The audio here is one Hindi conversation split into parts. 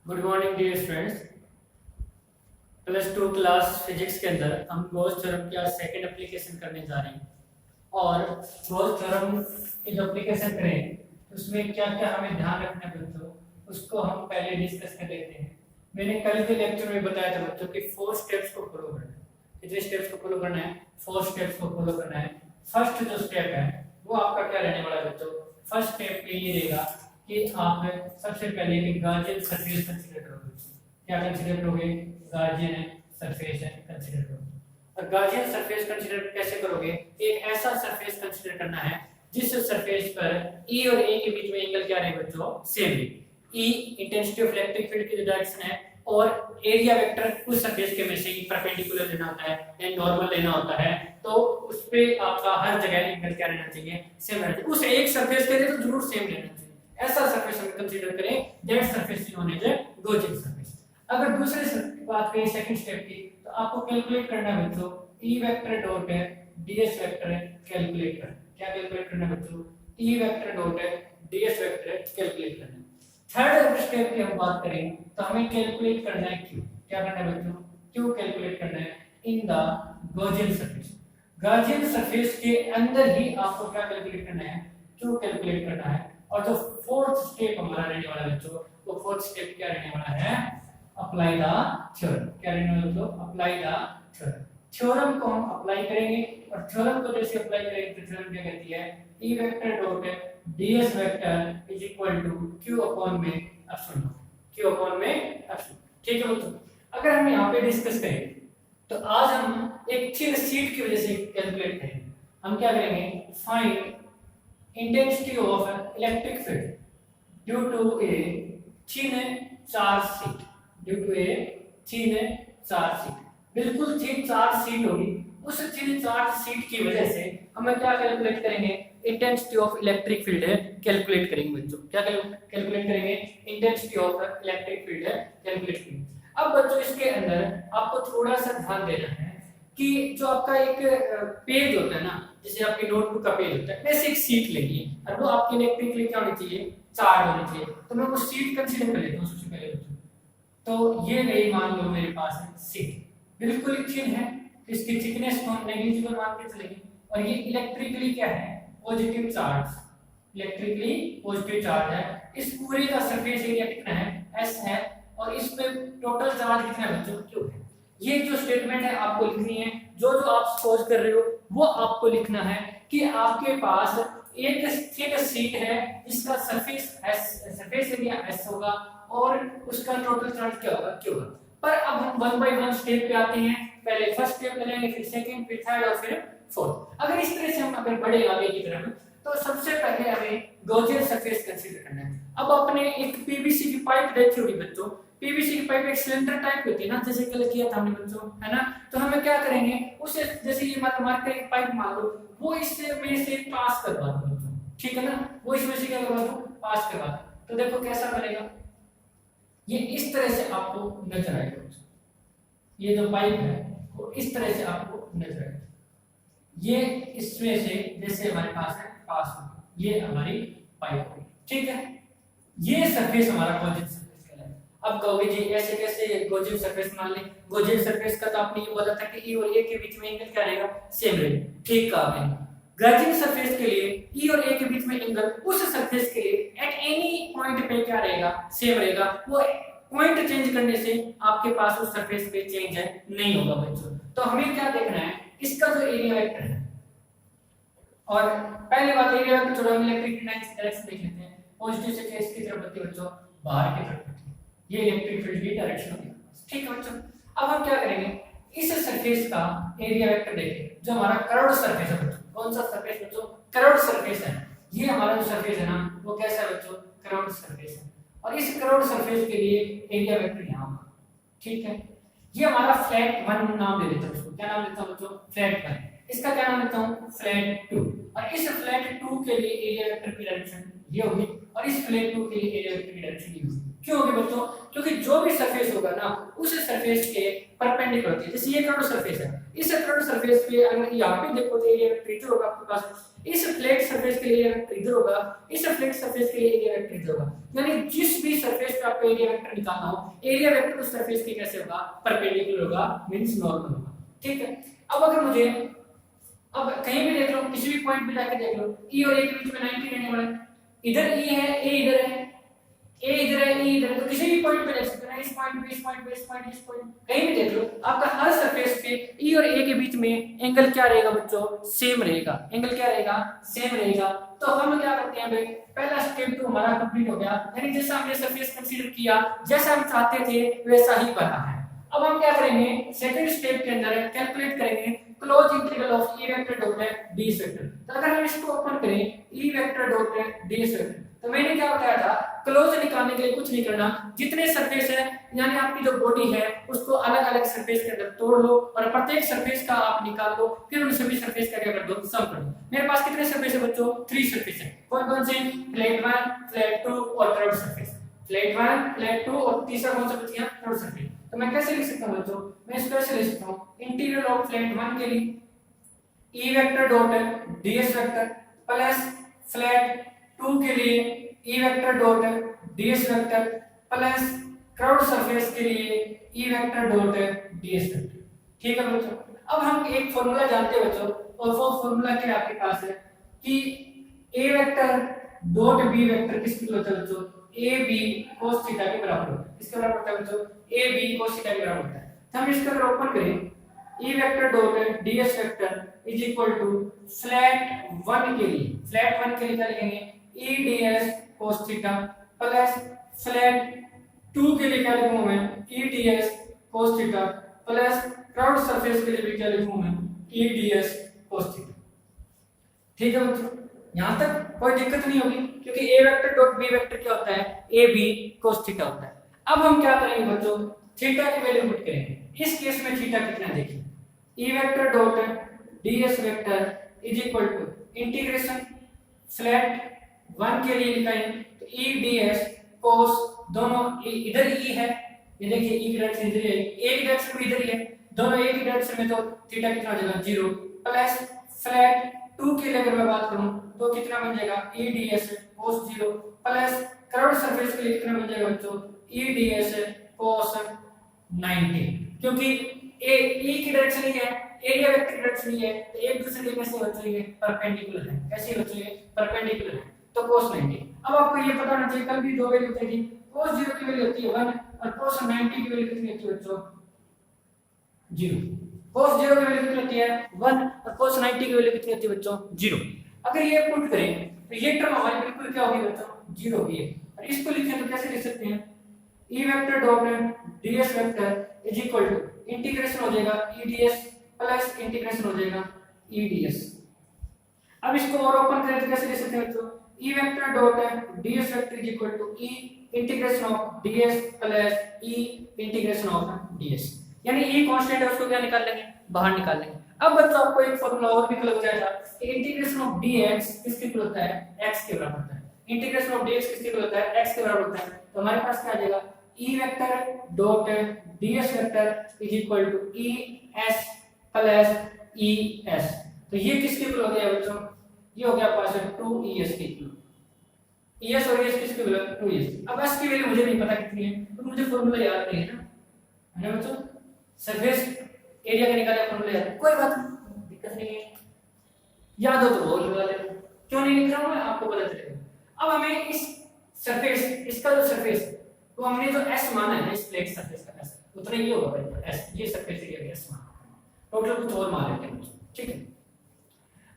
Good morning dear students. Plus two class physics के अंदर हम गॉस थ्योरम की आज सेकंड एप्लीकेशन करने जा रहे हैं। और गॉस थ्योरम की जो एप्लीकेशन करें उसमें क्या क्या हमें ध्यान रखना है बच्चों, उसको हम पहले डिस्कस कर लेते हैं। मैंने कल के लेक्चर में बताया था बच्चों कि 4 स्टेप्स को फॉलो करना है। कितने स्टेप्स को फॉलो करना है? 4 स्टेप्स को फॉलो करना है। फर्स्ट जो स्टेप है वो आपका क्या रहने वाला है बच्चों? फर्स्ट स्टेप में ये रहेगा कि आप सबसे पहले एक गार्जियन सरफेस कंसीडर करोगे। क्या कंसीडर करोगे? गार्जियन सरफेस कंसीडर करोगे। और गार्जियन सरफेस कंसीडर कैसे करोगे? एक ऐसा सरफेस कंसीडर करना है जिस सरफेस पर E और A के बीच में एंगल क्या रहे बच्चों? सेम रहे। E intensity of electric field की डायरेक्शन है और एरिया वेक्टर उस सरफेस के में से परपेंडिकुलर लेना होता है या नॉर्मल लेना होता है, तो उस पे आपका हर जगह एंगल क्या रहना चाहिए? सेम रहना चाहिए। उस एक सरफेस के लिए तो जरूर सेम लेना चाहिए। ऐसा सरफेस हम कंसीडर करें, that surface is known as Gaussian surface. अगर दूसरे बात करें सेकंड स्टेप की, तो आपको कैलकुलेट करना है बच्चों E वेक्टर डॉट है ds वेक्टर है कैलकुलेट करना। क्या कैलकुलेट करना है बच्चों? E वेक्टर डॉट है ds वेक्टर है कैलकुलेट करना। थर्ड स्टेप की हम बात करें तो हमें कैलकुलेट करना है Q। क्या करना है बच्चों? Q कैलकुलेट करना है in the Gaussian surface. Gaussian surface के अंदर ही आपको क्या कैलकुलेट करना है? Q कैलकुलेट करना है। और जो फोर्थ स्टेप हमारा रहने वाला है बच्चों, वो फोर्थ स्टेप क्या रहने वाला है? Apply the theorem. क्या रहने वाला बच्चों? Apply the theorem. थ्योरम को हम अप्लाई करेंगे और थ्योरम को जैसे अप्लाई करेंगे तो थ्योरम क्या कहती है? E vector dot ds vector is equal to q upon में एप्सिलॉन नॉट। q अपॉन में एप्सिलॉन। ठीक है बच्चों, अगर हम यहाँ पे डिस्कस करें तो आज हम एक थिन शीट की वजह से कैलकुलेट करेंगे। हम क्या करेंगे? Find intensity of electric field due to a thin charge sheet। due to a thin charge sheet, बिल्कुल थिन चार्ज शीट होगी। उस थिन चार्ज शीट की वजह से हमें क्या कैलकुलेट करेंगे? इंटेंसिटी ऑफ इलेक्ट्रिक फील्ड है कैलकुलेट करेंगे बच्चों। क्या कैलकुलेट करेंगे? इंटेंसिटी ऑफ इलेक्ट्रिक फील्ड है कैलकुलेट करेंगे। अब बच्चों इसके अंदर आपको थोड़ा सा ध्यान देना है कि जो आपका एक पेज होता है ना, जैसे आपकी नोटबुक का पेज होता है, वैसे एक सीट लेनी है और वो आपके इलेक्ट्रिकली क्या होनी चाहिए? चार्ज होनी चाहिए। तो मैं वो सीट कंसीडर कर लेता हूं सबसे पहले बच्चों। तो ये रही, मान लो मेरे पास है सीट, बिल्कुल थिन है, इसकी थिकनेस को हम नेग्लिजिबल मान के चलेंगे। और ये इलेक्ट्रिकली क्या है? Positive charge. Electrically positive charge है। इस पूरे का सरफेस एरिया कितना है? S है। और इस पे टोटल चार्ज कितना है बच्चों? Q है। ये जो स्टेटमेंट है आपको लिखनी है। जो जो आप सपोज कर रहे हो वो आपको लिखना है कि आपके पास एक थिक शीट है जिसका सरफेस एरिया S होगा और उसका टोटल चार्ज क्या होगा? Q होगा। पर अब हम वन बाय वन स्टेप पे आते हैं। पहले फर्स्ट स्टेप करेंगे, फिर सेकंड, फिर थर्ड और फिर फोर्थ। अगर इस तरह से हम अगर बढ़े आगे की तरफ तो सबसे पहले हमें गॉसियन सरफेस कंसीडर करना है। अब आपने एक पीवीसी की पाइप देखी होगी बच्चों। पीवीसी की पाइप एक सिलेंडर टाइप होती है ना, जैसे कल किया था हमने बच्चों, है ना? तो हमें क्या करेंगे? उसे जैसे ये मार्कर एक पाइप मान लो, वो इससे में से पास करवा दो बच्चों, ठीक है ना? वो इसमें से क्या करवा दो? पास करवा दो। तो देखो कैसा बनेगा, ये इस तरह से आपको नजर आएगा। ये जो पाइप है वो इस तरह से आपको नजर आएगा। ये इसमें से जैसे हमारे पास है पास में, ये हमारी पाइप होगी, ठीक है? ये सरफेस हमारा गॉसियन सरफेस कहलाता है। अब कहोगे जी ऐसे कैसे गॉसियन सरफेस मान ले? गॉसियन सरफेस का तो आपने ये बोला था कि E और A के बीच में एंगल क्या रहेगा? सेम रहेगा। ठीक कहा आपने। गॉसियन सरफेस के लिए E और A के बीच में एंगल उस सरफेस के लिए एट एनी पॉइंट पे क्या रहेगा? सेम रहेगा। वो पॉइंट चेंज करने से आपके पास उस सरफेस पे चेंज है नहीं होगा बच्चों। तो हमें क्या देखना है? इसका जो एरिया वेक्टर है, और पहली बात एरिया वेक्टर छोड़ो, हम इलेक्ट्रिक डायरेक्शन देख लेते हैं। पॉजिटिव से केस की तरफ बढ़ती बच्चों, बाहर की तरफ बढ़ती है। ये इलेक्ट्रिक फील्ड की डायरेक्शन होगी, ठीक है बच्चों? अब हम क्या करेंगे? इस सरफेस का एरिया वेक्टर देखें जो हमारा कर्व्ड सरफेस है बच्चों। कौन सा सरफेस बच्चों? कर्व्ड सरफेस है। ये हमारा जो सरफेस है ना, वो कैसा है बच्चों? कर्व्ड सरफेस है। और इस कर्व्ड सरफेस के लिए एरिया वेक्टर यहां होगा, ठीक है? ये हमारा फ्लैट 1 नाम दे देता हूं इसको। क्या नाम देता हूं बच्चों? फ्लैट 1। इसका क्या नाम देता हूं? फ्लैट 2। और इस फ्लैट 2 के लिए एरिया वेक्टर की डायरेक्शन ये होगी और इस फ्लैट 2 के लिए एरिया वेक्टर की डायरेक्शन ये होगी। क्यों होगी बच्चों? क्योंकि जो भी सरफेस होगा ना उस सरफेस के परपेंडिकुलर होती है। जैसे ये कर्व्ड सरफेस है, इस कर्व्ड सरफेस पे अगर यहां पे देखो तो एरिया वेक्टर इधर होगा आपके पास, इस फ्लैट सरफेस के लिए एरिया वेक्टर इधर होगा, इस फ्लैट सरफेस के लिए एरिया वेक्टर इधर होगा। यानी जिस भी सरफेस पे आपको एरिया वेक्टर निकालना हो, एरिया वेक्टर उस सरफेस के कैसे होगा, परपेंडिकुलर होगा, मींस नॉर्मल होगा। ठीक है, अब अगर मुझे अब कहीं भी देख लो, किसी भी पॉइंट पे जाके देख लो, ई और ए के बीच में 90 रहने वाला है, इधर ई है, ए इधर है, ए इधर है, ई इधर है, तो किसी भी पॉइंट पे देख सकते हैं, इस पॉइंट पे, इस पॉइंट पे, इस पॉइंट, इस पॉइंट, कहीं भी देख लो, आपका हर सरफेस पे ई और ए के बीच में एंगल क्या रहेगा बच्चों, सेम रहेगा। एंगल क्या रहेगा, सेम रहेगा। तो हम क्या करते हैं भाई, पहला स्टेप तो हमारा कंप्लीट हो गया, यानी जैसा हमने सरफेस कंसीडर किया, जैसा हम चाहते थे वैसा ही बना है। अब हम क्या करेंगे, सेकंड स्टेप के अंदर कैलकुलेट करेंगे close integral of E vector dot ds vector. तो अगर हम इसको ओपन करें, E vector dot ds vector, तो मैंने क्या बताया था, क्लोज निकालने के लिए कुछ नहीं करना, जितने सरफेस है यानी आपकी जो बॉडी है उसको अलग अलग सरफेस के अंदर तोड़ लो और प्रत्येक सरफेस का आप निकाल लो, फिर उन सभी सरफेस का क्या कर दो, सम कर दो। मेरे पास कितने सरफेस है बच्चों, 3 सरफेस है। कौन कौन से, फ्लैट 1, फ्लैट 2 और कर्व सरफेस। फ्लैट 1, फ्लैट 2 और तीसरा कौन सा बच गया, कर्व सरफेस। तो मैं कैसे लिख सकता हूं बच्चों, मैं इसको ऐसे लिख सकता हूं, इंटीग्रल ऑफ फ्लैट 1 के लिए ई vector dot ds vector plus flat 2 के लिए ई vector dot ds vector plus curved surface के लिए ई वेक्टर डॉट ds वेक्टर। ठीक है बच्चों, अब हम एक फार्मूला जानते हैं बच्चों, और वो फार्मूला क्या आपके पास है कि a vector dot b vector किसके होता है बच्चों, ab cos थीटा के बराबर होता है। किसके बराबर होता है बच्चों, ab cos थीटा के बराबर होता है। तो हम इसको अगर ओपन करें, E vector dot ds vector is equal to flat 1 के लिए, फ्लैट 1 के लिए क्या लिखेंगे, E ds cos theta plus flat 2 के लिए क्या लिखूंगा मैं, E ds cos theta plus curved surface के लिए भी क्या लिखूंगा मैं, ई ds cos थीटा। ठीक है बच्चों, यहां तक कोई दिक्कत नहीं होगी, क्योंकि a vector dot b vector क्या होता है, ab cos थीटा होता है। अब हम क्या करेंगे बच्चों, थीटा की वैल्यू पुट करेंगे। इस केस में थीटा कितना देखिए, E vector dot ds vector is equal to integration flat 1 के लिए लिखाएं तो ई ds cos, दोनों इधर ई है, ये देखिए ई की डायरेक्शन इधर है, a की डायरेक्शन भी इधर ही है, दोनों a की डायरेक्शन में, तो थीटा कितना हो जाएगा 0 प्लस फ्लैट 2 के लिए अगर मैं बात करूं तो कितना बन जाएगा, ई ds cos 0 plus curved surface के लिए कितना बन जाएगा बच्चों, ई ds cos 90, क्योंकि ए ई की डायरेक्शन ही है, एरिया वेक्टर की डायरेक्शन ही है, तो एक दूसरे के कैसे हो चाहिए, परपेंडिकुलर है। कैसे हो चाहिए, परपेंडिकुलर है, तो cos 90। अब आपको ये पता होना चाहिए, कल भी दो वैल्यू होती थी, cos 0 की वैल्यू होती है 1 और cos 90 की वैल्यू कितनी होती है बच्चों, 0। cos 0 की वैल्यू कितनी होती है 1 और cos 90 की वैल्यू कितनी होती है बच्चों, 0। अगर ये पुट करें तो ये टर्म हमारी बिल्कुल क्या होगी बच्चों, 0 होगी। और इसको लिखें तो कैसे लिख सकते हैं, E vector dot ds vector is equal to integration हो जाएगा ई ds प्लस इंटीग्रेशन हो जाएगा ई ds। अब इसको और ओपन करें तो कैसे लिख सकते हैं बच्चों, E vector dot ds vector is equal to E integration of ds plus E integration of ds, यानी ई कांस्टेंट है उसको क्या निकाल लेंगे, बाहर निकाल लेंगे। अब बच्चों आपको एक फार्मूला और भी लग जाएगा, इंटीग्रेशन ऑफ dx किसके इक्वल होता है, x के बराबर होता है। इंटीग्रेशन ऑफ dx किसके इक्वल होता है, x के बराबर होता है। तो हमारे पास क्या आ जाएगा, E vector dot ds vector is equal to E S plus E S. तो ये किसके इक्वल हो गया बच्चों, ये हो गया पास 2es के इक्वल। es और es किसके इक्वल है, 2es। अब s की वैल्यू मुझे नहीं पता कितनी है, तो मुझे फार्मूला याद नहीं है ना बच्चों, सरफेस एरिया का निकाला फार्मूला याद, कोई बात नहीं, दिक्कत नहीं है, याद हो तो और लगा लेना, क्यों नहीं लिख रहा हूं मैं, आपको पता चलेगा। अब हमें इस सरफेस, इसका जो सरफेस, तो हमने जो s माना है इस प्लेट सरफेस का s उतना ही होगा भाई, s ये सरफेस एरिया s माना, टोटल कुछ और मान लेते हैं, ठीक है।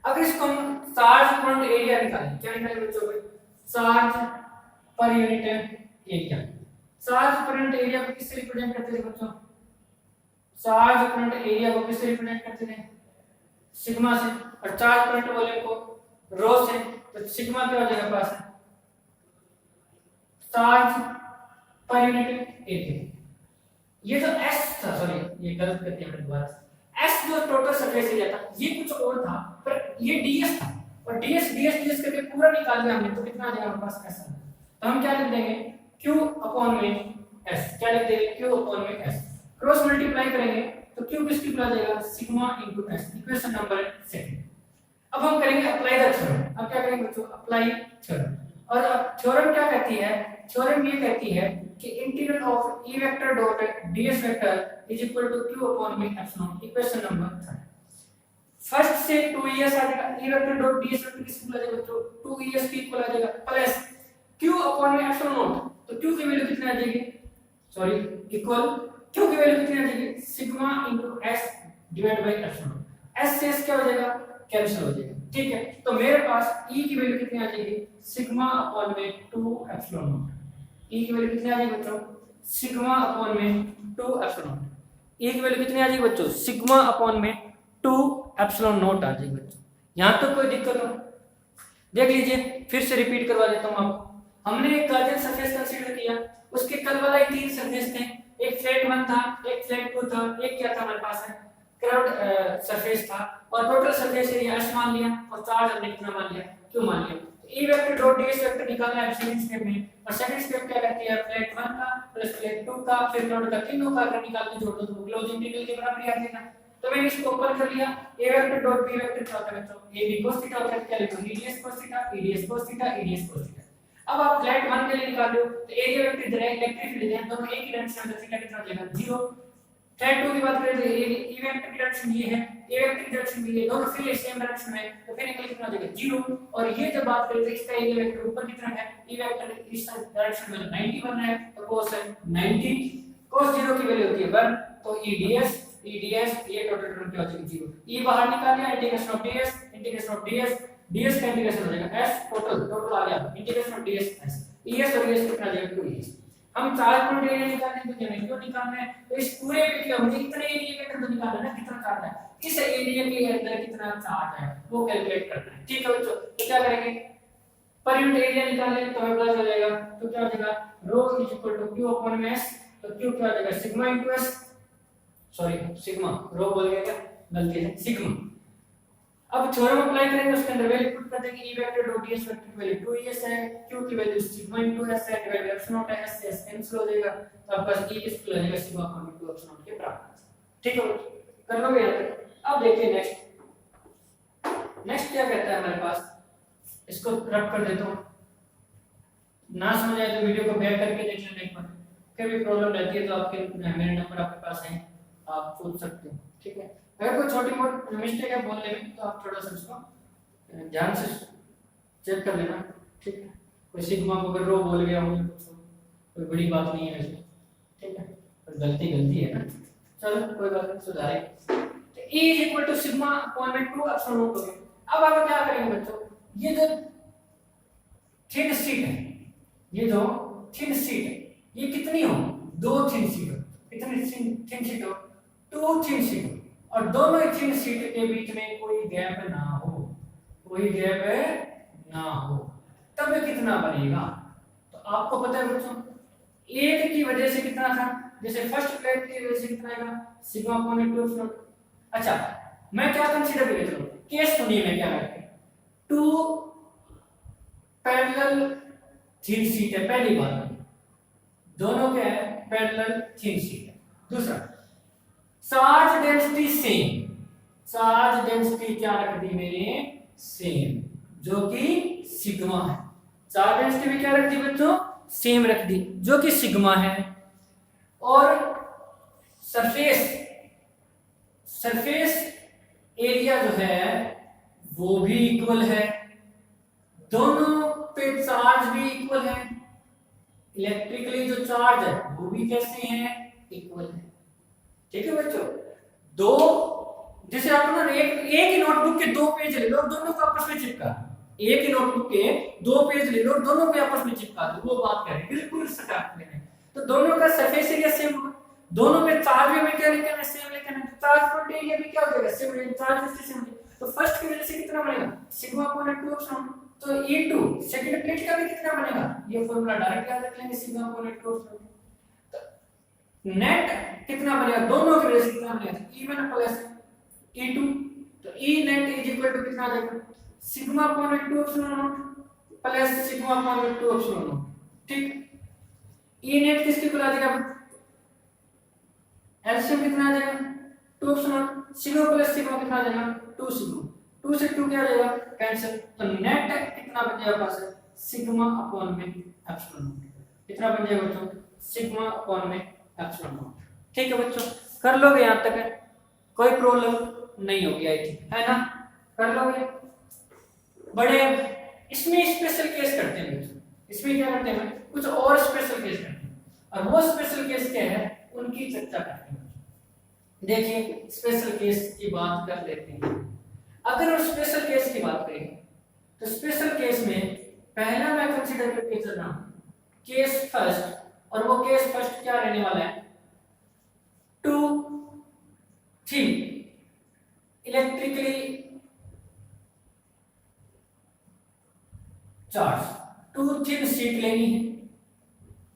अगर इसको हम चार्ज फ्रंट एरिया निकालें, क्या निकालेंगे बच्चों, charge per unit area. Charge front area को किससे रिप्रेजेंट करते थे बच्चों, चार्ज फ्रंट एरिया को किससे रिप्रेजेंट करते थे, सिग्मा से, और चार्ज फ्रंट वॉल्यूम को रो से, तो सिग्मा क्या हो जाएगा पास, चार्ज पर यूनिट एरिया। ये जो s था, सॉरी ये गलत कर दिया मैंने दोबारा, s जो टोटल सरफेस एरिया था ये कुछ और था, पर ये ds था, और ds करके पूरा निकाल दिया हमने, तो कितना आ जाएगा हमारे पास s। तो हम क्या लिख देंगे, q अपॉन में s, क्या लिख देंगे, q अपॉन में s, क्रॉस मल्टीप्लाई करेंगे तो q किसकी इक्वल आ जाएगा, sigma into s, equation number 2। अब हम करेंगे अप्लाई द थ्योरम। अब क्या करेंगे बच्चों, अप्लाई थ्योरम। और अब थ्योरम क्या कहती है, थ्योरम ये कहती है कि integral of E vector dot DS vector is equal to Q upon में एप्सिलॉन। इक्वेशन नंबर 3 फर्स्ट से 2es आ जाएगा, E vector dot DS vector किस इक्वल आ जाएगा तो 2es की इक्वल आ जाएगा प्लस q अपॉन में एप्सिलॉन नॉट। तो q की वैल्यू कितनी आ जाएगी, सॉरी इक्वल q की वैल्यू कितनी आ जाएगी sigma into s divide by epsilon. s से s क्या हो जाएगा, कैंसिल हो जाएगा। ठीक है, तो मेरे पास e की वैल्यू कितनी आ जाएगी सिग्मा अपॉन में 2 एप्सिलॉन नॉट। e की वैल्यू कितनी आ जाएगी बच्चों सिग्मा अपॉन में 2 एप्सिलॉन नॉट। e की वैल्यू कितनी आ जाएगी बच्चों सिग्मा अपॉन में 2 एप्सिलॉन नॉट आ जाएगी बच्चों। यहां तक कोई दिक्कत हो देख लीजिए, फिर से रिपीट करवा देता हूं आपको। हमने एक गार्जियन सरफेस कंसीडर किया, उसके कल वाला ही 3 सरफेस थे, एक फ्लैट 1 था, एक फ्लैट 2 था, एक क्या था हमारे पास है कर्व्ड सरफेस था, और टोटल सरफेस एरिया s मान लिया और चार्ज हमने कितना मान लिया q मान लिया। तो e vector dot ds vector निकालना है सेकंड स्टेप में, और सेकंड स्टेप क्या करती है फ्लैट 1 का प्लस फ्लैट 2 का फिर कर्व्ड का तीनों का अगर निकाल के जोड़ दो तो क्लोज इंटीग्रल के बराबर ही आ जाएगा। तो मैंने इसको ओपन कर लिया, a vector dot b vector क्या होता है बच्चों a b cos थीटा होता है, क्या लिखो e ds cos theta e ds cos theta e ds cos theta. अब आप फ्लैट 1 के लिए निकाल लो तो एरिया वेक्टर इधर है, इलेक्ट्रिक फील्ड है, दोनों एक ही डायरेक्शन में, थीटा कितना हो जाएगा 0। फ्लैट 2 की बात करें तो ई वेक्टर की डायरेक्शन ये है, ए वेक्टर की डायरेक्शन भी ये, दोनों फिर सेम डायरेक्शन में, तो फिर निकल कितना हो जाएगा 0। और ये जब बात करें तो इसका एरिया वेक्टर ऊपर की तरफ है, ई वेक्टर इस डायरेक्शन में 90 बन रहा है, तो cos है 90, cos 0 की वैल्यू होती है 1, तो e ds ये टोटल टर्म क्या हो जाएगी 0। e बाहर निकाल लिया, इंटीग्रेशन ऑफ ds ds का इंटीग्रेशन हो जाएगा s टोटल आ गया, integration of ds s es और es कितना आ जाएगा 2es। हम चार्ज पॉइंट एरिया निकालने तो हमें क्यों निकालना है, तो इस पूरे पे क्या मुझे इतने एरिया के अंदर निकालना है ना, कितना चार्ज है इस एरिया के अंदर कितना चार्ज है वो कैलकुलेट करना है। ठीक है बच्चों, तो क्या करेंगे पर यूनिट एरिया निकालने तो हमें पता चल जाएगा, तो क्या हो जाएगा rho is equal to q upon में s, तो q क्या हो जाएगा sigma into s, sorry sigma rho बोल गया क्या गलती है सिग्मा। अब थ्योरम अप्लाई करेंगे, उसके अंदर वैल्यू पुट कर देंगे, e vector dot ds vector की वैल्यू 2es है, q की वैल्यू सिग्मा इनटू s है डिवाइड बाय एप्सिलॉन है, s से s कैंसिल हो जाएगा, तो आपका e किस इक्वल हो जाएगा सिग्मा अपॉन 2 एप्सिलॉन के बराबर। ठीक है कर लोगे यहां तक। अब देखिए नेक्स्ट क्या कहता है हमारे पास, इसको रब कर देता हूं, ना समझ आए तो वीडियो को बैक करके देख लेना एक बार, कभी प्रॉब्लम रहती है तो आपके मेरे नंबर आपके पास है, आप पूछ सकते हो। ठीक है, अगर कोई छोटी मोटी मिस्टेक है बोलने में तो आप थोड़ा सा उसको ध्यान से चेक कर लेना। ठीक है, कोई सिग्मा को अगर रो बोल गया हो तो कोई बड़ी बात नहीं है वैसे। ठीक है, पर गलती है ना, चलो कोई बात नहीं सुधारेंगे। तो e is equal to sigma upon में 2 एप्सिलॉन नॉट हो गया। अब आप क्या करेंगे बच्चों, ये जो थिन शीट है, ये कितनी हो 2 थिन शीट हो, कितनी थिन शीट हो 2 थिन शीट हो, और दोनों ही थिन शीट के बीच में कोई गैप ना हो, तब कितना बनेगा। तो आपको पता है बच्चों एक की वजह से कितना था, जैसे फर्स्ट प्लेट की वजह से कितना आएगा सिग्मा अपॉन 2 एप्सिलॉन। अच्छा मैं क्या कंसीडर कर लेता हूं, केस सुनिए मैं क्या करते हैं, 2 पैरेलल थिन शीट है, पहली बात दोनों क्या है पैरेलल थिन शीट है। दूसरा charge density same, charge density क्या रख दी मैंने सेम, जो कि सिग्मा है, चार्ज डेंसिटी भी क्या रख दी बच्चों सेम रख दी जो कि सिग्मा है, और सरफेस एरिया जो है वो भी इक्वल है, दोनों पे चार्ज भी इक्वल है, इलेक्ट्रिकली जो चार्ज है वो भी कैसे हैं इक्वल है। ठीक है बच्चों, दो जैसे आप ना एक ही नोटबुक के 2 पेज ले लो और दोनों को आपस में चिपका, एक ही नोटबुक के 2 पेज ले लो और दोनों को आपस में चिपका दो, वो बात करें बिल्कुल सकारात्मक है। तो दोनों का सरफेस एरिया सेम होगा, दोनों पे चार्ज भी क्या लिखना है सेम लिखना है, चार्ज पॉइंट एरिया भी क्या हो जाएगा सेम, चार्ज डिस्टेंस सेम। तो फर्स्ट की वजह से कितना बनेगा सिग्मा अपॉन 2 एप्सिलॉन, तो e2 सेकंड प्लेट का भी कितना बनेगा, ये फार्मूला डायरेक्ट याद रख लेंगे सिग्मा अपॉन 2 एप्सिलॉन। तो नेट कितना बनेगा दोनों की वजह से कितना बनेगा e1 प्लस e2, तो e net is equal to कितना आ जाएगा sigma upon 2 epsilon naught plus sigma upon 2 epsilon naught. ठीक, e नेट किसके इक्वल आ जाएगा एलसीएम कितना आ जाएगा 2 एप्सिलॉन, सिग्मा प्लस सिग्मा कितना आ जाएगा 2 सिग्मा, 2 से 2 क्या आ जाएगा कैंसिल, तो नेट कितना बच जाएगा पास सिग्मा अपॉन में एप्सिलॉन। कितना बन जाएगा बच्चों, सिग्मा अपॉन में एप्सिलॉन नॉट। ठीक है बच्चों, कर लोगे यहाँ तक है? कोई प्रॉब्लम नहीं होगी आई थिंक, है ना? कर लोगे? बड़े इसमें स्पेशल केस करते हैं बच्चों, इसमें क्या करते हैं, कुछ और स्पेशल केस करते हैं, और वो स्पेशल केस क्या है उनकी चर्चा करते हैं। देखिए स्पेशल केस की बात कर लेते हैं। अगर हम स्पेशल केस की बात करें तो स्पेशल केस में पहला मैं कंसीडर करके चल रहा हूं केस फर्स्ट, और वो केस फर्स्ट क्या रहने वाला है, two thin electrically charge, two thin sheet लेनी है,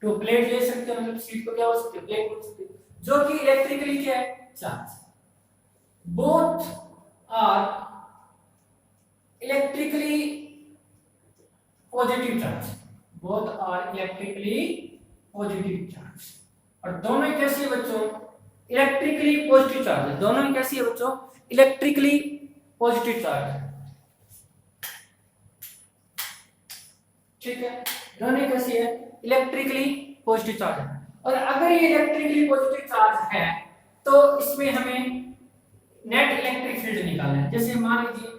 टू प्लेट ले सकते हो, मतलब शीट को क्या हो सकते है, प्लेट बोल सकते हो, जो कि इलेक्ट्रिकली क्या है, charge. Both are electrically positive charge, both are electrically positive charge, और दोनों ही कैसी है बच्चों, इलेक्ट्रिकली पॉजिटिव चार्ज है, दोनों ही कैसी है बच्चों, इलेक्ट्रिकली पॉजिटिव चार्ज है। ठीक है, दोनों ही कैसी है, इलेक्ट्रिकली पॉजिटिव चार्ज है। और अगर ये इलेक्ट्रिकली पॉजिटिव चार्ज है तो इसमें हमें नेट इलेक्ट्रिक फील्ड निकालना है। जैसे मान लीजिए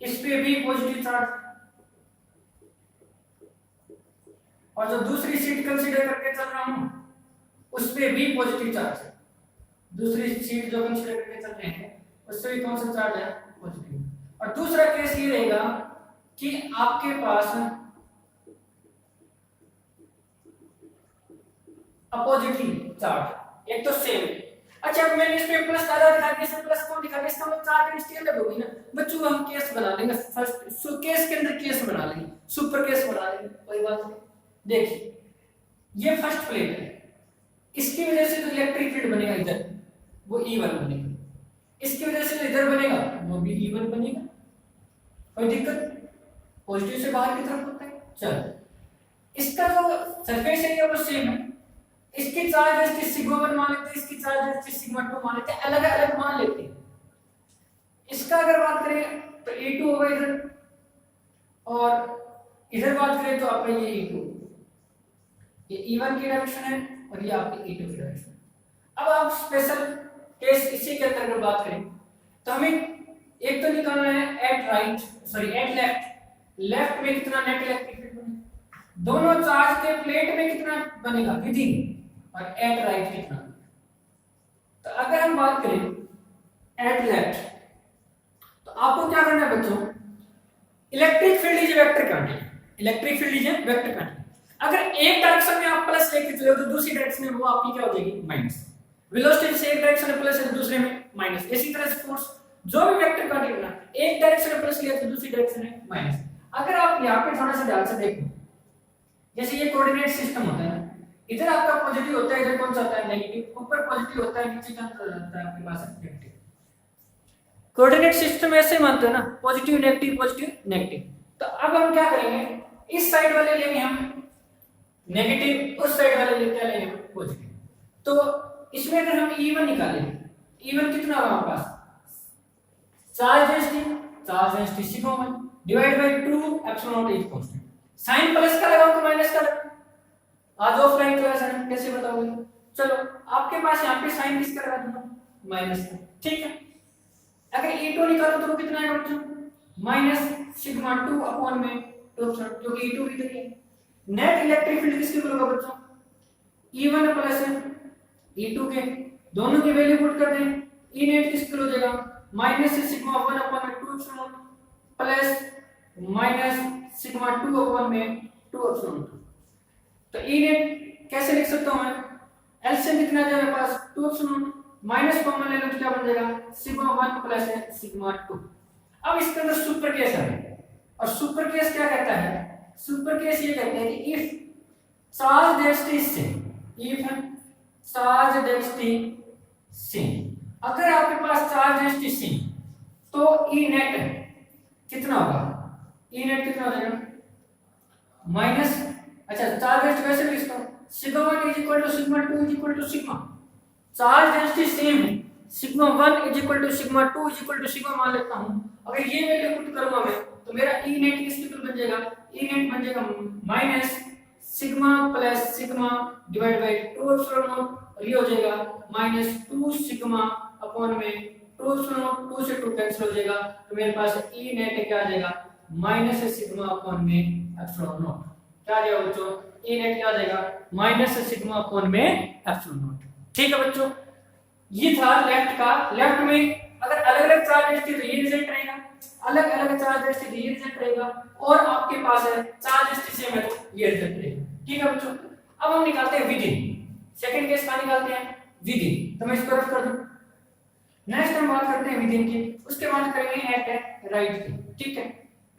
इस पे भी पॉजिटिव चार्ज, और जो दूसरी शीट कंसीडर करके चल रहा हूं उस पे भी पॉजिटिव चार्ज है, दूसरी शीट जो कंसीडर करके चल रहे हैं उससे भी कौन सा चार्ज है, पॉजिटिव। और दूसरा केस ये रहेगा कि आपके पास अपोजिटिव चार्ज, एक तो सेम। अच्छा मैंने इसमें प्लस डाला दिखा दिया, इसमें प्लस कौन दिखा दिया, इसका मतलब चार्ज डेंसिटी अलग होगी ना बच्चों। हम केस बना लेंगे फर्स्ट, सो केस के अंदर केस बना लेंगे, सुपर केस बना लेंगे, कोई बात नहीं। देखिए ये फर्स्ट प्लेट है, इसकी वजह से जो इलेक्ट्रिक फील्ड बनेगा इधर वो E1 बनेगा, इसकी वजह से जो इधर बनेगा वो भी E1 बनेगा, कोई दिक्कत, पॉजिटिव से बाहर की तरफ होता है। चलो इसका जो सरफेस एरिया वो सेम है, इसकी चार्ज डेंसिटी सिग्मा 1 मान लेते हैं, इसकी चार्ज डेंसिटी सिग्मा 2 मान लेते हैं, अलग अलग मान लेते हैं। इसका अगर बात करें तो E2 होगा इधर, और इधर बात करें तो आपका ये E2, ये E1 की डायरेक्शन है और ये आपकी E2 की डायरेक्शन है। अब आप स्पेशल केस इसी के अंदर अगर बात करें तो हमें एक तो निकालना है at right, sorry at left, left में कितना नेट इलेक्ट्रिक फील्ड बनेगा, दोनों चार्ज के प्लेट में कितना बनेगा विदिन, और एट राइट कितना। तो अगर हम बात करें एट लेफ्ट तो आपको क्या करना है बच्चों, electric field is vector quantity, electric field is vector quantity. अगर एक डायरेक्शन में आप प्लस लेके चले तो दूसरी डायरेक्शन में वो आपकी क्या हो जाएगी, माइनस। वेलोसिटी से एक डायरेक्शन में प्लस है तो दूसरे में माइनस। इसी तरह से फोर्स जो भी वेक्टर क्वांटिटी ना, एक डायरेक्शन में प्लस लिया तो दूसरी डायरेक्शन में माइनस। अगर आप यहाँ पे थोड़ा सा ध्यान से देखो, जैसे ये कोऑर्डिनेट सिस्टम होता है ना, इधर आपका पॉजिटिव होता है, इधर कौन सा होता है, नेगेटिव, ऊपर पॉजिटिव होता है, नीचे क्या होता है आपके पास नेगेटिव। कोऑर्डिनेट सिस्टम ऐसे मानते हैं ना, पॉजिटिव नेगेटिव नेगेटिव। तो अब हम क्या करेंगे, इस साइड वाले लेंगे हम नेगेटिव, उस साइड वाले लेके क्या लेंगे पॉजिटिव। तो इसमें अगर हम E1 निकालेंगे, E1 कितना होगा हमारे पास, charge density sigma 1 divide by 2 epsilon naught is constant. Sign plus का लगाओ तो माइनस का लगाओ, आज ऑफलाइन क्लास है कैसे बताओगे। चलो आपके पास यहाँ पे साइन किसका लगा दूंगा, माइनस का, ठीक है। अगर E2 निकालो तो वो कितना आएगा बच्चों, माइनस सिग्मा 2 अपॉन में 2 क्योंकि E2 भी तो है। नेट इलेक्ट्रिक फील्ड किसके इक्वल होगा बच्चों, E1 प्लस E2 के, दोनों की वैल्यू पुट कर दें, E नेट किसके इक्वल हो जाएगा, माइनस सिग्मा 1 अपॉन में 2 epsilon plus minus sigma 2 upon में 2 एप्सिलॉन। तो E नेट कैसे लिख सकता हूं मैं, एलसीएम कितना आ जाएगा पास 2 एप्सिलॉन, माइनस कॉमन ले लो तो क्या बन जाएगा सिग्मा 1 प्लस सिग्मा 2। अब इसके अंदर सुपर केस है, और सुपर केस क्या कहता है, सुपर केस ये कहते हैं कि if charge density same, if charge density same, अगर आपके पास चार्ज डेंसिटी सेम तो E नेट कितना होगा, E नेट कितना हो जाएगा माइनस, अच्छा चार्ज डेंसिटी वैसे भी इसका sigma 1 is equal to sigma 2 is equal to sigma, charge density same है, sigma 1 is equal to sigma 2 is equal to sigma मान लेता हूं। अगर ये वैल्यू पुट करूंगा मैं तो मेरा E नेट किसके इक्वल बन जाएगा, E नेट बन जाएगा minus sigma plus sigma divide by 2 epsilon not, और ये हो जाएगा माइनस 2 सिग्मा अपॉन में 2 एप्सिलॉन नॉट, 2 से 2 कैंसिल हो जाएगा, तो मेरे पास ई नेट क्या आ जाएगा माइनस सिग्मा अपॉन में एप्सिलॉन नॉट। क्या आ जाएगा बच्चों, ई नेट क्या आ जाएगा माइनस सिग्मा अपॉन में एप्सिलॉन नॉट। ठीक है बच्चों, ये था लेफ्ट का। लेफ्ट में अगर अलग अलग चार्ज डेंसिटी तो ये रिजल्ट रहेगा, अलग अलग चार्ज डेंसिटी तो ये रिजल्ट रहेगा, और आपके पास है चार्ज डेंसिटी सेम है तो ये रिजल्ट रहेगा। ठीक है बच्चों, अब हम निकालते हैं विदिन। सेकंड केस का निकालते हैं विदिन, तो मैं इसको रफ कर दूं। नेक्स्ट हम बात करते हैं विदिन की, उसके बाद करेंगे एट राइट की। ठीक है,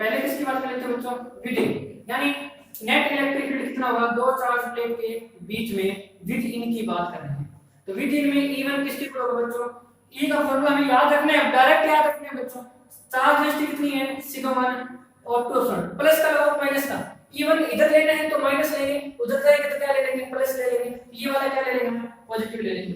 पहले किसकी बात कर लेते हैं बच्चों, विदिन, यानी नेट इलेक्ट्रिक फील्ड कितना होगा दो चार्ज प्लेट के बीच में, विद इन की बात कर रहे हैं। तो विद इन में E1 किसकी इक्वल होगा बच्चों, E का फॉर्मूला हमें याद रखना है, डायरेक्ट याद रखना है बच्चों। चार्ज डेंसिटी कितनी है सिग्मा 1 और 2 प्लस का लगाओ माइनस का। E1 इधर लेना है तो माइनस लेंगे, उधर जाएंगे तो क्या ले लेंगे प्लस ले लेंगे, ये वाला क्या ले लेंगे पॉजिटिव ले लेंगे।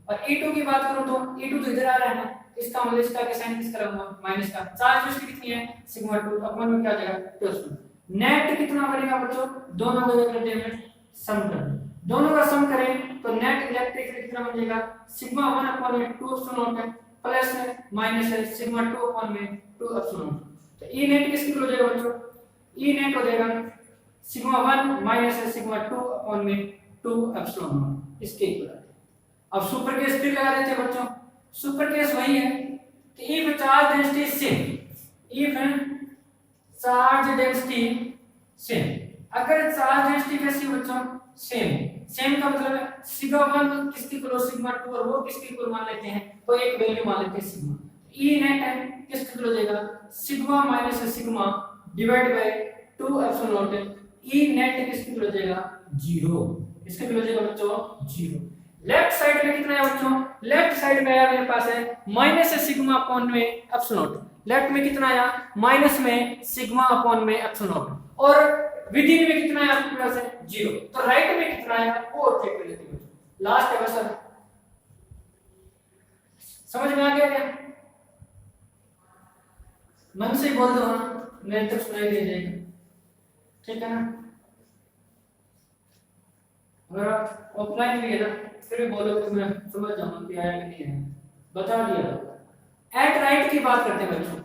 और E2 की बात करूं तो E2 तो इधर आ रहा है ना, इसका मतलब इसका के साइन किसका लगाऊंगा माइनस का। चार्ज डेंसिटी कितनी है सिग्मा 2 अपॉन में क्या आ जाएगा 2। नेट कितना बनेगा बच्चों, दोनों को करते हैं सम कर, दोनों का सम करें तो नेट इलेक्ट्रिक फील्ड कितना बन जाएगा सिग्मा 1 अपॉन में 2 एप्सिलॉन है प्लस है माइनस है सिग्मा 2 अपॉन में 2 एप्सिलॉन। तो ई नेट किसकी हो जाएगा बच्चों, ई नेट हो जाएगा सिग्मा 1 माइनस है सिग्मा 2 अपॉन में 2 एप्सिलॉन इसके इक्वल। अब सुपर केस फिर लगा देते हैं बच्चों। सुपर केस वही है कि if charge density same, if charge density same, अगर चार्ज डेंसिटी कैसी बच्चों सेम, सेम का मतलब है सिग्मा 1 किसकी इक्वल सिग्मा 2 और वो किसकी इक्वल मान लेते हैं, तो एक वैल्यू मान लेते हैं सिग्मा। ई नेट है किसकी इक्वल हो जाएगा sigma minus sigma divide by 2 epsilon not. E net किसकी इक्वल हो जाएगा 0, किसकी इक्वल हो जाएगा बच्चों 0। लेफ्ट साइड में कितना है बच्चों, लेफ्ट साइड में आया मेरे पास है माइनस सिग्मा अपॉन में एप्सिलॉन नॉट। लेफ्ट में कितना आया माइनस में सिग्मा अपॉन में एप्सिलॉन नॉट, और विद इन में कितना आया आपके पास है 0। तो राइट में कितना आया वो चेक कर लेते हैं। लास्ट है बस, समझ में आ गया क्या, मन से बोल दो हाँ, मेरे तक सुनाई दे जाएगा। ठीक है ना, अगर आप ऑफलाइन भी है ना फिर भी बोलो कि मैं समझ जाऊंगा कि आया कि नहीं है, बता दिया। एट राइट की बात करते हैं बच्चों।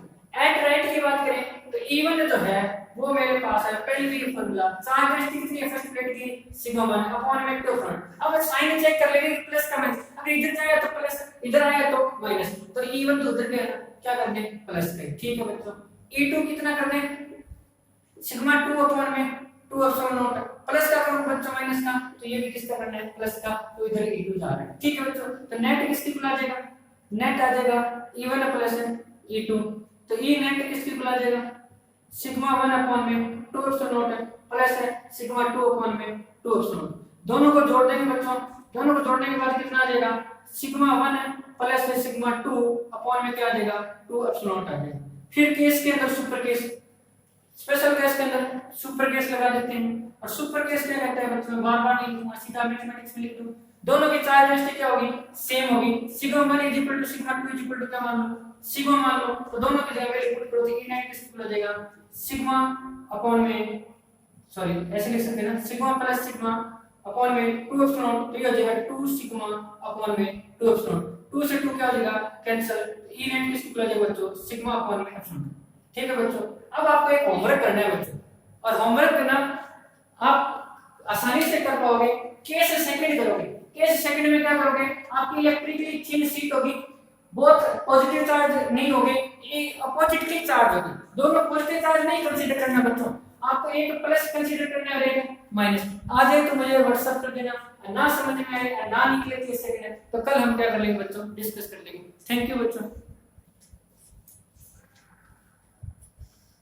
एट राइट की बात करें तो E1 जो है वो मेरे पास है पहले भी फॉर्मूला, चार्ज डेंसिटी कितनी है फर्स्ट प्लेट की सिग्मा 1 अपॉन में 2 फ्रंट। अब साइन चेक कर लेंगे प्लस का माइनस, अगर इधर जाएगा तो प्लस, इधर आया तो माइनस, तो E1 तो उधर गया क्या करने प्लस पे। ठीक है बच्चों, E2 कितना करने सिग्मा 2 अपॉन में 2 एप्सिलॉन नॉट, प्लस का करूं बच्चों माइनस का, तो ये भी किसका करना है प्लस का, तो इधर E2 जा रहा है। ठीक है बच्चों, तो नेट किसकी इक्वल आ जाएगा, नेट आ जाएगा E1 प्लस E2, तो E नेट किसकी इक्वल आ जाएगा सिग्मा 1 अपॉन में 2 एप्सिलॉन नॉट प्लस है सिग्मा 2 अपॉन में 2 एप्सिलॉन। दोनों को जोड़ देंगे बच्चों, दोनों को जोड़ने के बाद कितना आ जाएगा सिग्मा 1 प्लस है सिग्मा 2 अपॉन में क्या आ जाएगा 2 एप्सिलॉन नॉट आ जाएगा। फिर केस के अंदर सुपर केस, स्पेशल केस के अंदर सुपर केस लगा देते हैं। और सुपर केस क्या कहता है बच्चों, बार-बार नहीं लिखूंगा, सीधा मैथमेटिक्स में लिख दूं। दोनों की चार्ज डेंसिटी क्या होगी सेम होगी, sigma 1 equal to sigma 2 equal to क्या मान लो सिग्मा मान लो, तो दोनों की जगह वैल्यू पुट करो तो E9 किसको हो जाएगा सिग्मा अपॉन में, सॉरी ऐसे लिख सकते हैं ना, सिग्मा प्लस सिग्मा अपॉन में 2 एप्सिलॉन, तो ये हो जाएगा 2 सिग्मा अपॉन में 2 एप्सिलॉन। 2 से 2 क्या हो जाएगा कैंसिल, E9 किसको हो जाएगा बच्चों सिग्मा अपॉन में एप्सिलॉन। ठीक है बच्चों, अब आपको एक होमवर्क करना है बच्चों, और होमवर्क करना आप आसानी से कर पाओगे केस सेकंड करोगे। केस सेकंड में क्या करोगे, आपकी इलेक्ट्रिकली थिन शीट होगी, बहुत पॉजिटिव चार्ज नहीं होगी, ये अपोजिटली चार्ज होगी। दोनों पॉजिटिव चार्ज नहीं कंसीडर करना बच्चों, आपको एक प्लस कंसीडर करना है और एक माइनस। आ जाए तो मुझे व्हाट्सएप कर देना, ना समझ में आए ना निकले केस सेकंड तो कल हम क्या कर लेंगे बच्चों डिस्कस कर लेंगे। थैंक यू बच्चों।